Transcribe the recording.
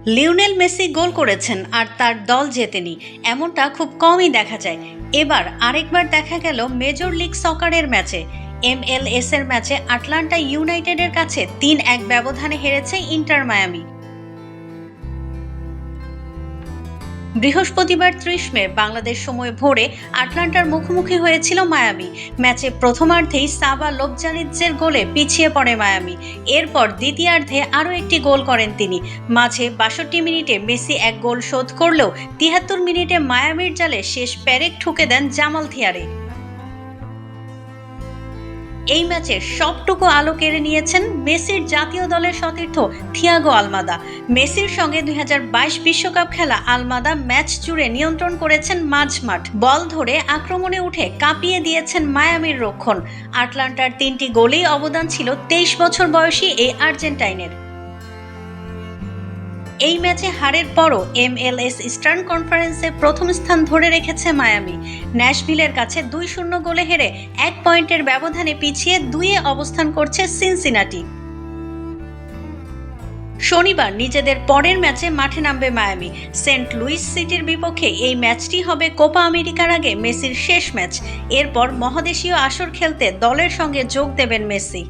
Lionel Messi গোল করেছেন আর তার দল জেতেনি, এমনটা খুব কমই দেখা যায়। এবার আরেকবার দেখা গেল মেজর লিগ সকারের ম্যাচে। MLS এর ম্যাচে আটলান্টা ইউনাইটেডের কাছে ৩-১ ব্যবধানে হেরেছে ইন্টার মায়ামি। বৃহস্পতিবার ৩০ মে বাংলাদেশ সময় ভোরে আটলান্টার মুখোমুখি হয়েছিল মায়ামি। ম্যাচে প্রথমার্ধেই সাবা লোবজানিৎজের গোলে পিছিয়ে পড়ে মায়ামি। এরপর দ্বিতীয়ার্ধে আরও একটি গোল করেন তিনি। মাঝে ৬২ মিনিটে মেসি এক গোল শোধ করলেও ৭৩ মিনিটে মায়ামির জালে শেষ পেরেক ঠুকে দেন জামাল থিয়ারে। এই ম্যাচের সবটুকু আলো কেড়ে নিয়েছেন মেসির জাতীয় দলের সতীর্থ থিয়াগো আলমাদা। মেসির সঙ্গে ২০২২ বিশ্বকাপ খেলা আলমাদা ম্যাচ জুড়ে নিয়ন্ত্রণ করেছেন মাঝমাঠ। বল ধরে আক্রমণে উঠে কাঁপিয়ে দিয়েছেন মায়ামির রক্ষণ। আটলান্টার ৩টি গোলেই অবদান ছিল ২৩ বছর বয়সী এই আর্জেন্টাইনের। এই ম্যাচে হারের পরও MLS ইস্টার্ন কনফারেন্সে প্রথম স্থান ধরে রেখেছে মায়ামি। ন্যাশভিলের কাছে ২-০ গোলে হেরে ১ পয়েন্টের ব্যবধানে পিছিয়ে ২-এ অবস্থান করছে সিনসিনাটি। শনিবার নিজেদের পরের ম্যাচে মাঠে নামবে মায়ামি। সেন্ট লুইস সিটির বিপক্ষে এই ম্যাচটি হবে কোপা আমেরিকার আগে মেসির শেষ ম্যাচ। এরপর মহাদেশীয় আসর খেলতে দলের সঙ্গে যোগ দেবেন মেসি।